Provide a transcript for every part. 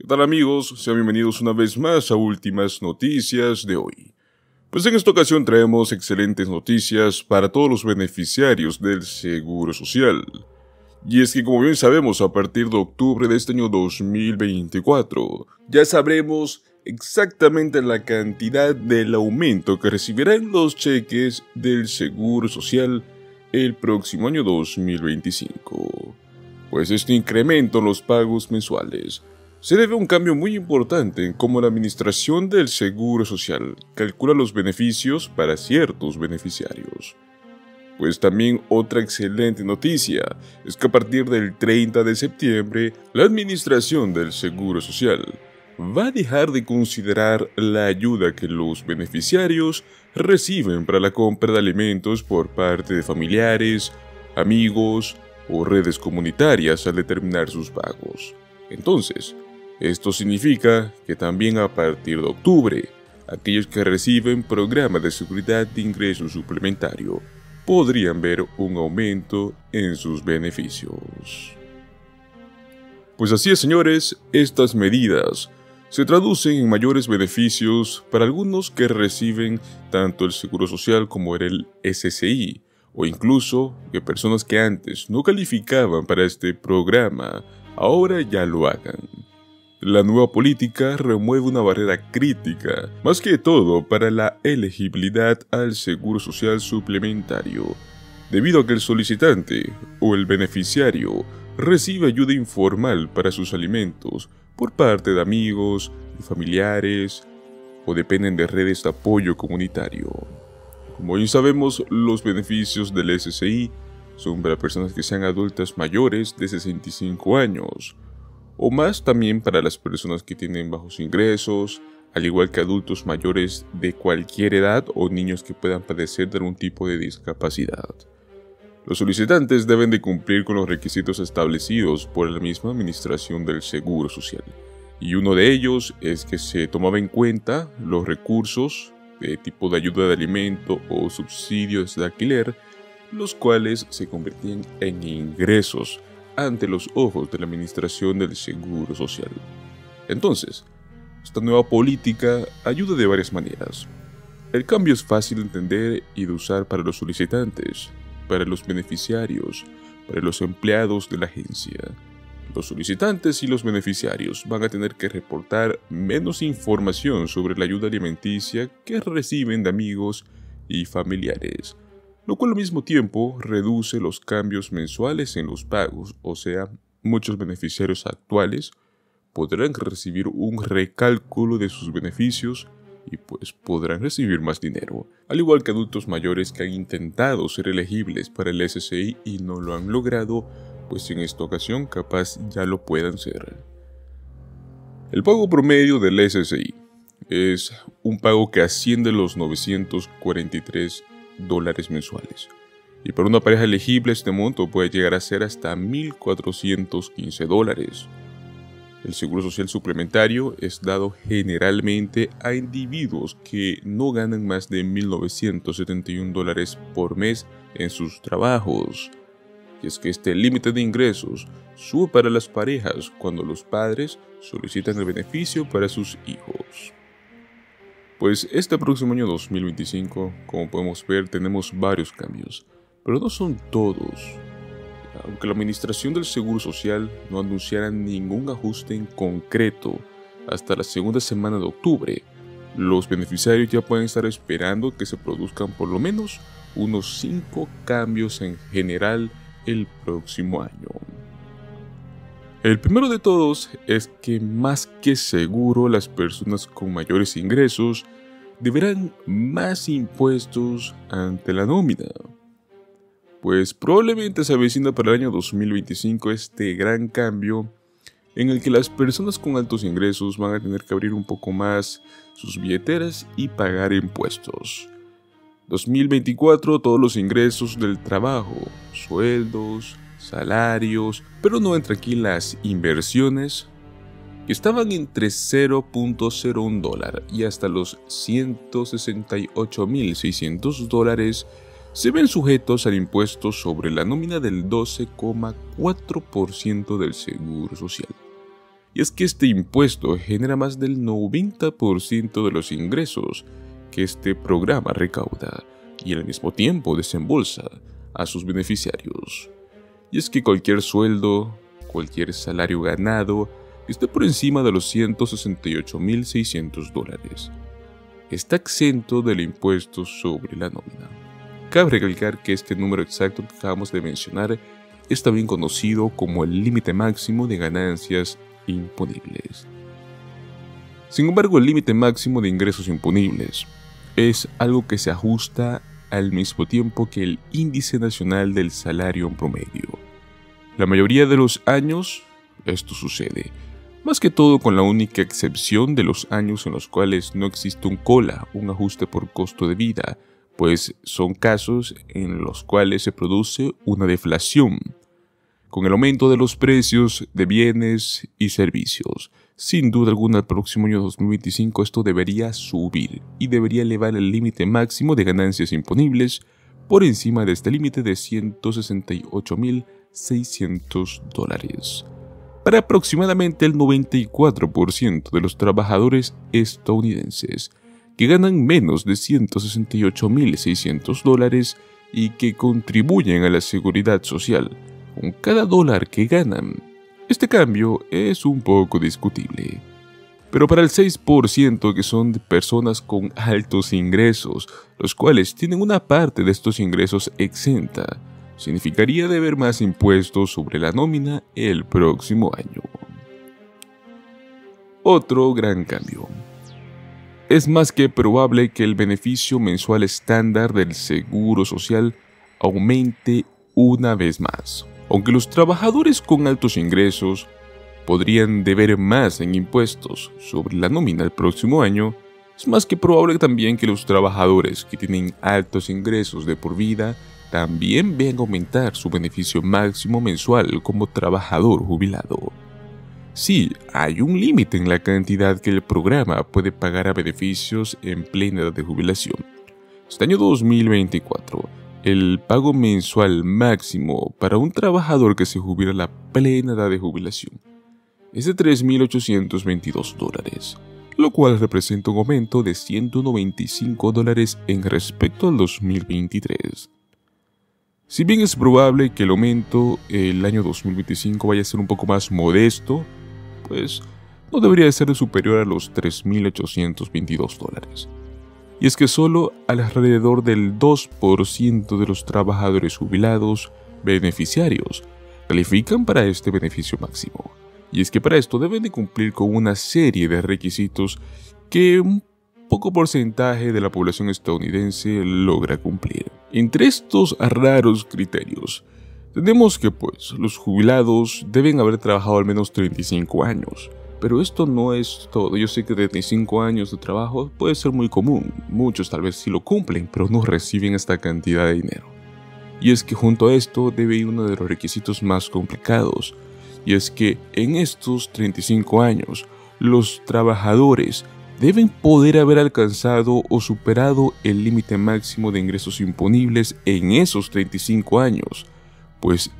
¿Qué tal amigos? Sean bienvenidos una vez más a Últimas Noticias de hoy. Pues en esta ocasión traemos excelentes noticias para todos los beneficiarios del Seguro Social. Y es que como bien sabemos, a partir de octubre de este año 2024, ya sabremos exactamente la cantidad del aumento que recibirán los cheques del Seguro Social el próximo año 2025. Pues este incremento en los pagos mensuales se debe a un cambio muy importante en cómo la Administración del Seguro Social calcula los beneficios para ciertos beneficiarios. Pues también otra excelente noticia es que a partir del 30 de septiembre, la Administración del Seguro Social va a dejar de considerar la ayuda que los beneficiarios reciben para la compra de alimentos por parte de familiares, amigos o redes comunitarias al determinar sus pagos. Entonces, esto significa que también a partir de octubre, aquellos que reciben programa de seguridad de ingreso suplementario podrían ver un aumento en sus beneficios. Pues así es, señores, estas medidas se traducen en mayores beneficios para algunos que reciben tanto el Seguro Social como el SSI, o incluso que personas que antes no calificaban para este programa, ahora ya lo hagan. La nueva política remueve una barrera crítica, más que todo para la elegibilidad al Seguro Social suplementario, debido a que el solicitante o el beneficiario recibe ayuda informal para sus alimentos por parte de amigos y familiares o dependen de redes de apoyo comunitario. Como hoy sabemos, los beneficios del SSI son para personas que sean adultas mayores de 65 años, o más también para las personas que tienen bajos ingresos, al igual que adultos mayores de cualquier edad o niños que puedan padecer de algún tipo de discapacidad. Los solicitantes deben de cumplir con los requisitos establecidos por la misma Administración del Seguro Social, y uno de ellos es que se tomaba en cuenta los recursos de tipo de ayuda de alimento o subsidios de alquiler, los cuales se convertían en ingresos ante los ojos de la Administración del Seguro Social. Entonces, esta nueva política ayuda de varias maneras. El cambio es fácil de entender y de usar para los solicitantes, para los beneficiarios, para los empleados de la agencia. Los solicitantes y los beneficiarios van a tener que reportar menos información sobre la ayuda alimenticia que reciben de amigos y familiares, lo cual al mismo tiempo reduce los cambios mensuales en los pagos, o sea, muchos beneficiarios actuales podrán recibir un recálculo de sus beneficios y pues podrán recibir más dinero, al igual que adultos mayores que han intentado ser elegibles para el SSI y no lo han logrado, pues en esta ocasión capaz ya lo puedan ser. El pago promedio del SSI es un pago que asciende a los $943 mensuales, y para una pareja elegible este monto puede llegar a ser hasta $1,415. El Seguro Social suplementario es dado generalmente a individuos que no ganan más de $1,971 por mes en sus trabajos. Y es que este límite de ingresos sube para las parejas cuando los padres solicitan el beneficio para sus hijos. Pues este próximo año 2025, como podemos ver, tenemos varios cambios, pero no son todos. Aunque la Administración del Seguro Social no anunciara ningún ajuste en concreto hasta la segunda semana de octubre, los beneficiarios ya pueden estar esperando que se produzcan por lo menos unos 5 cambios en general el próximo año. El primero de todos es que más que seguro las personas con mayores ingresos deberán más impuestos ante la nómina. Pues probablemente se avecina para el año 2025 este gran cambio en el que las personas con altos ingresos van a tener que abrir un poco más sus billeteras y pagar impuestos. 2024 todos los ingresos del trabajo, sueldos, salarios, pero no entran aquí las inversiones, que estaban entre $0.01 y hasta los $168,600, se ven sujetos al impuesto sobre la nómina del 12,4% del Seguro Social. y es que este impuesto genera más del 90% de los ingresos que este programa recauda y al mismo tiempo desembolsa a sus beneficiarios. Y es que cualquier sueldo, cualquier salario ganado que esté por encima de los $168.600 está exento del impuesto sobre la nómina. Cabe recalcar que este número exacto que acabamos de mencionar es también conocido como el límite máximo de ganancias imponibles. Sin embargo, el límite máximo de ingresos imponibles es algo que se ajusta al mismo tiempo que el índice nacional del salario en promedio. La mayoría de los años esto sucede, más que todo con la única excepción de los años en los cuales no existe un COLA, un ajuste por costo de vida, pues son casos en los cuales se produce una deflación, con el aumento de los precios de bienes y servicios. Sin duda alguna, el próximo año 2025 esto debería subir y debería elevar el límite máximo de ganancias imponibles por encima de este límite de $168.600 para aproximadamente el 94% de los trabajadores estadounidenses que ganan menos de $168.600 y que contribuyen a la seguridad social con cada dólar que ganan. Este cambio es un poco discutible, pero para el 6% que son de personas con altos ingresos, los cuales tienen una parte de estos ingresos exenta, significaría deber más impuestos sobre la nómina el próximo año. Otro gran cambio. Es más que probable que el beneficio mensual estándar del Seguro Social aumente una vez más. Aunque los trabajadores con altos ingresos podrían deber más en impuestos sobre la nómina el próximo año, es más que probable también que los trabajadores que tienen altos ingresos de por vida también vean aumentar su beneficio máximo mensual como trabajador jubilado. Sí, hay un límite en la cantidad que el programa puede pagar a beneficios en plena edad de jubilación. Este año 2024, el pago mensual máximo para un trabajador que se jubila a la plena edad de jubilación es de $3.822, lo cual representa un aumento de $195 en respecto al 2023. Si bien es probable que el aumento el año 2025 vaya a ser un poco más modesto, pues no debería ser superior a los $3.822. Y es que solo alrededor del 2% de los trabajadores jubilados beneficiarios califican para este beneficio máximo. Y es que para esto deben de cumplir con una serie de requisitos que un poco porcentaje de la población estadounidense logra cumplir. Entre estos raros criterios, tenemos que los jubilados deben haber trabajado al menos 35 años. Pero esto no es todo. Yo sé que 35 años de trabajo puede ser muy común. Muchos tal vez sí lo cumplen, pero no reciben esta cantidad de dinero. Y es que junto a esto debe ir uno de los requisitos más complicados. Y es que en estos 35 años, los trabajadores deben poder haber alcanzado o superado el límite máximo de ingresos imponibles en esos 35 años. Pues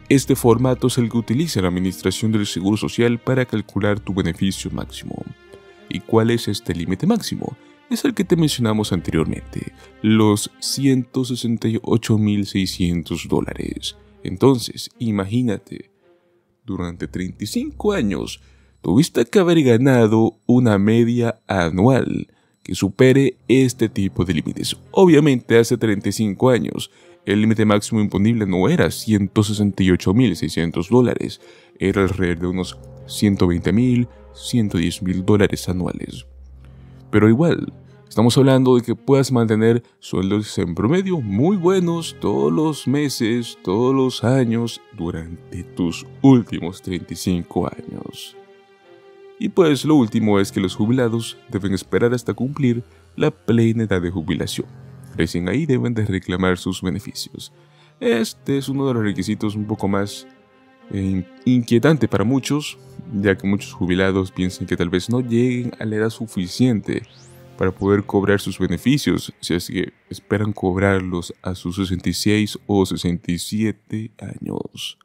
este formato es el que utiliza la Administración del Seguro Social para calcular tu beneficio máximo. ¿Y cuál es este límite máximo? Es el que te mencionamos anteriormente, los $168.600. Entonces, imagínate, durante 35 años, tuviste que haber ganado una media anual que supere este tipo de límites. Obviamente, hace 35 años, el límite máximo imponible no era $168.600, era alrededor de unos $120.000, $110.000 anuales. Pero igual, estamos hablando de que puedas mantener sueldos en promedio muy buenos todos los meses, todos los años, durante tus últimos 35 años. Y pues lo último es que los jubilados deben esperar hasta cumplir la plena edad de jubilación. Recién ahí deben de reclamar sus beneficios. Este es uno de los requisitos un poco más inquietante para muchos, ya que muchos jubilados piensan que tal vez no lleguen a la edad suficiente para poder cobrar sus beneficios, si es que esperan cobrarlos a sus 66 o 67 años.